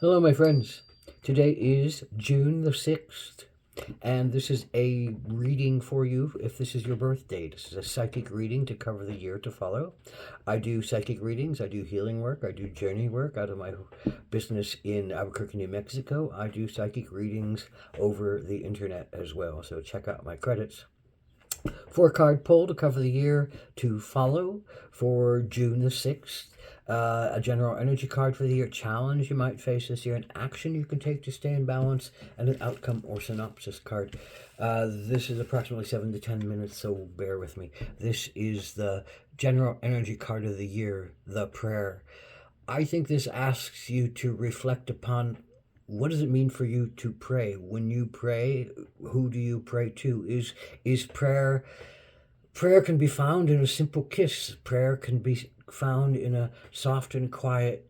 Hello, my friends. Today is June the 6th, and this is a reading for you if this is your birthday. This is a psychic reading to cover the year to follow. I do psychic readings, I do healing work, I do journey work out of my business in Albuquerque, New Mexico. I do psychic readings over the internet as well, so check out my credits. 4 card pull to cover the year to follow for June the 6th. A general energy card for the year, challenge you might face this year, an action you can take to stay in balance, and an outcome or synopsis card. This is approximately 7 to 10 minutes, so bear with me. This is the general energy card of the year, the prayer. I think this asks you to reflect upon what does it mean for you to pray? When you pray, who do you pray to? Is prayer can be found in a simple kiss. Prayer can be found in a soft and quiet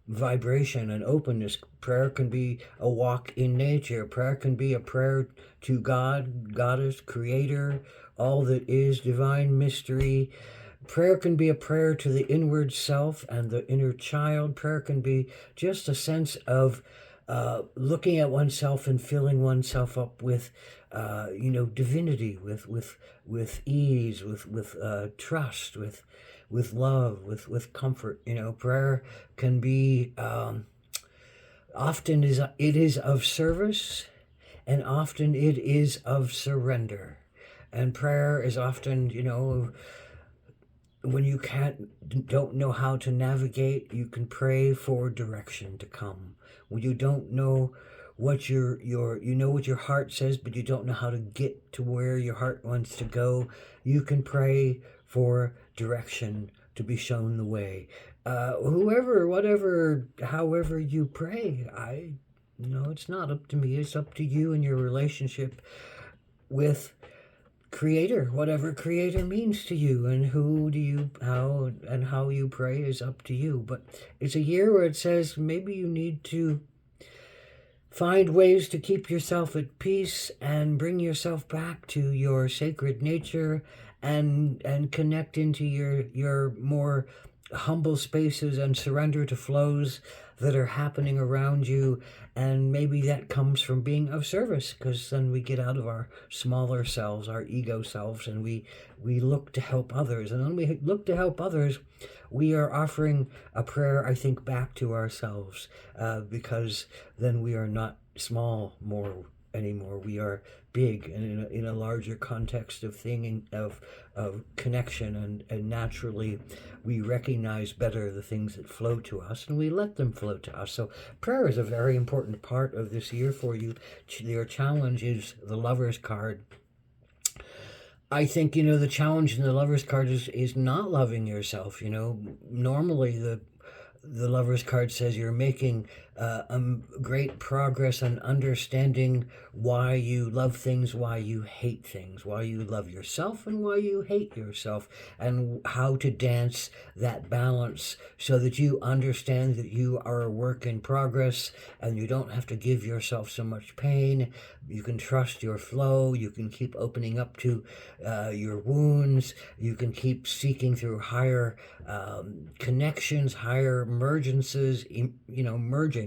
vibration and openness. Prayer can be a walk in nature. Prayer can be a prayer to God, Goddess, Creator, all that is, divine mystery. Prayer can be a prayer to the inward self and the inner child. Prayer can be just a sense of looking at oneself and filling oneself up with, divinity, with ease, with trust, with love, with comfort. Prayer can be often it is of service, and often it is of surrender. And prayer is often, when you don't know how to navigate, you can pray for direction to come. When you don't know what you know what your heart says, but you don't know how to get to where your heart wants to go, you can pray for direction to be shown the way. Whoever, whatever, however you pray, it's not up to me. It's up to you and your relationship with Creator, whatever Creator means to you, and how you pray is up to you. But it's a year where it says maybe you need to find ways to keep yourself at peace and bring yourself back to your sacred nature, and connect into your more humble spaces and surrender to flows that are happening around you. And maybe that comes from being of service, because then we get out of our smaller selves, our ego selves, and we look to help others. And when we look to help others, we are offering a prayer, I think, back to ourselves, because then we are not small anymore. We are big, and in a larger context of connection, and naturally we recognize better the things that flow to us, and we let them flow to us. So prayer is a very important part of this year for you. Your challenge is the Lover's card. I think, the challenge in the Lover's card is not loving yourself. Normally the Lover's card says you're making great progress on understanding why you love things, why you hate things, why you love yourself and why you hate yourself, and how to dance that balance so that you understand that you are a work in progress, and you don't have to give yourself so much pain. You can trust your flow. You can keep opening up to your wounds. You can keep seeking through higher connections, higher emergences, merging.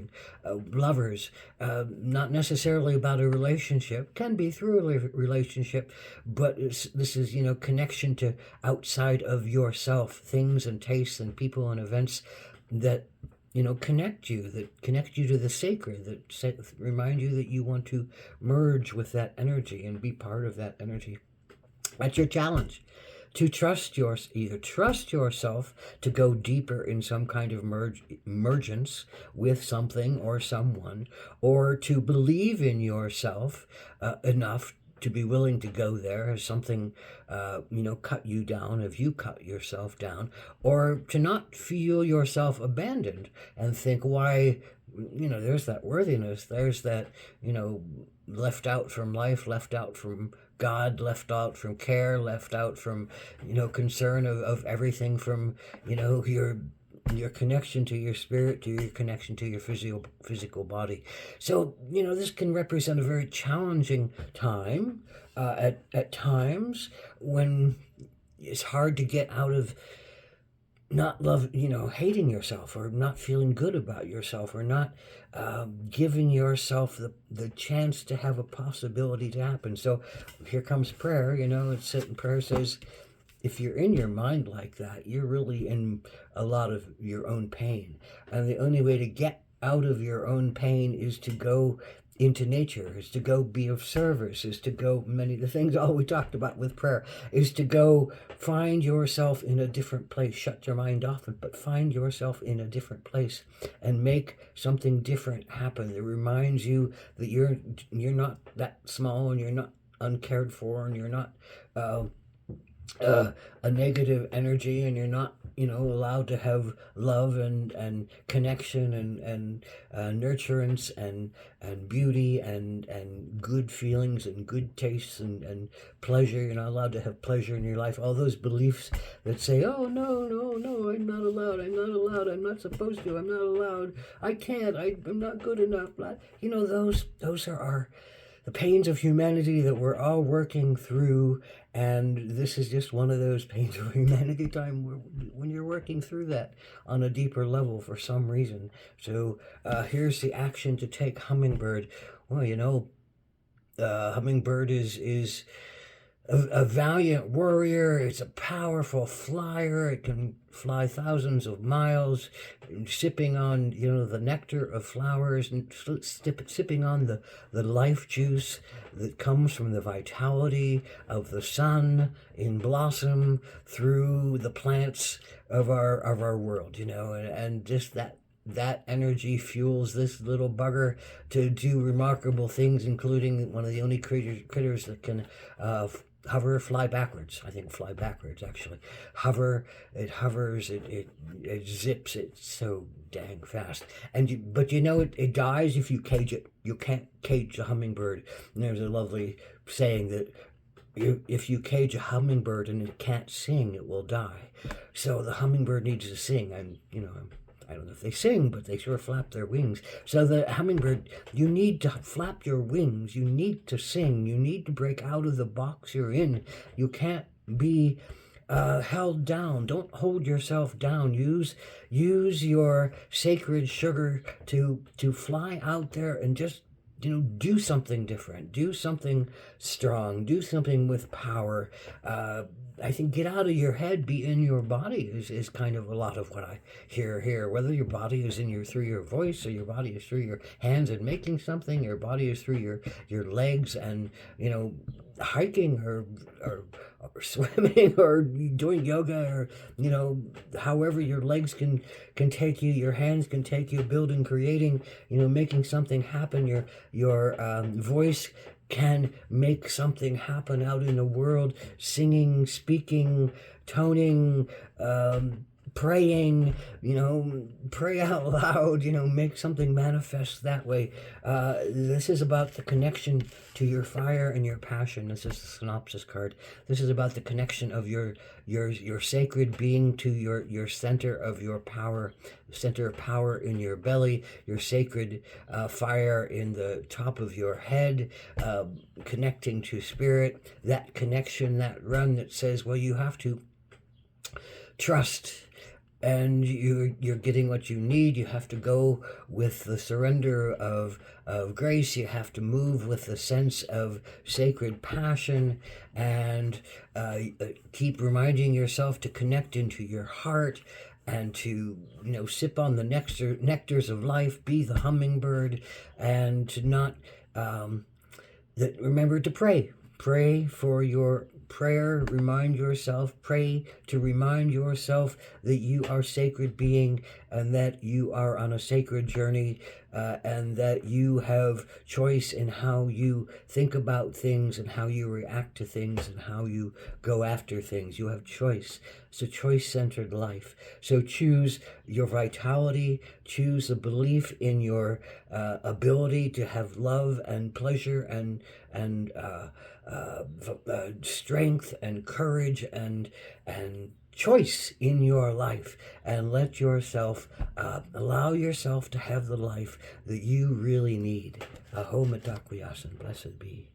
Lovers, not necessarily about a relationship, can be through a relationship, but this is, connection to outside of yourself, things and tastes and people and events that connect you to the sacred, that remind you that you want to merge with that energy and be part of that energy. That's your challenge. To either trust yourself to go deeper in some kind of emergence with something or someone, or to believe in yourself enough to be willing to go there. Has something, cut you down? Have you cut yourself down? Or to not feel yourself abandoned and think, why, there's that worthiness, there's that, left out from life, left out from God, left out from care, left out from, concern of everything from, your connection to your spirit, to your connection to your physical body. So, this can represent a very challenging time at times when it's hard to get out of not hating yourself, or not feeling good about yourself, or not giving yourself the chance to have a possibility to happen. So here comes prayer. Prayer says, if you're in your mind like that, you're really in a lot of your own pain. And the only way to get out of your own pain is to go into nature, is to go be of service, is to go, many of the things all we talked about with prayer, is to go find yourself in a different place. Shut your mind off, but find yourself in a different place and make something different happen that reminds you that you're not that small, and you're not uncared for, and you're not a negative energy, and you're not allowed to have love and connection and nurturance and beauty and good feelings and good tastes and pleasure. You're not allowed to have pleasure in your life. All those beliefs that say, oh, no, I'm not allowed, I'm not supposed to, I'm not allowed, I can't, I'm not good enough. Those are the pains of humanity that we're all working through, and this is just one of those pains of humanity time when you're working through that on a deeper level for some reason. So here's the action to take. Hummingbird. Well, hummingbird is a valiant warrior. It's a powerful flyer. It can fly thousands of miles, sipping on the nectar of flowers, and sipping on the life juice that comes from the vitality of the sun in blossom through the plants of our world. And just that energy fuels this little bugger to do remarkable things, including one of the only critters that can fly backwards. I think fly backwards, actually. It hovers, it zips, it's so dang fast. But it dies if you cage it. You can't cage a hummingbird. And there's a lovely saying that if you cage a hummingbird and it can't sing, it will die. So the hummingbird needs to sing. I don't know if they sing, but they sure flap their wings. So the hummingbird, you need to flap your wings. You need to sing. You need to break out of the box you're in. You can't be held down. Don't hold yourself down. Use your sacred sugar to fly out there and just do something different. Do something strong. Do something with power. I think get out of your head, be in your body is kind of a lot of what I hear here. Whether your body is through your voice, or your body is through your hands and making something, your body is through your legs and hiking or swimming or doing yoga, or however your legs can take you, your hands can take you, building, creating, making something happen. Your voice can make something happen out in the world, singing, speaking, toning, praying, pray out loud, make something manifest that way. This is about the connection to your fire and your passion. This is the synopsis card. This is about the connection of your sacred being to your center of your power, center of power in your belly, your sacred fire in the top of your head, connecting to spirit, that connection, that run that says, well, you have to trust, and you're getting what you need. You have to go with the surrender of grace. You have to move with the sense of sacred passion, and keep reminding yourself to connect into your heart, and to sip on the nectars of life, be the hummingbird, and to not remember to pray for your prayer. Remind yourself, pray to remind yourself that you are sacred being, and that you are on a sacred journey, and that you have choice in how you think about things, and how you react to things, and how you go after things. You have choice. It's a choice-centered life. So choose your vitality, choose the belief in your ability to have love and pleasure and strength and courage and choice in your life, and let yourself allow yourself to have the life that you really need. Aho Mitakuyasan, blessed be.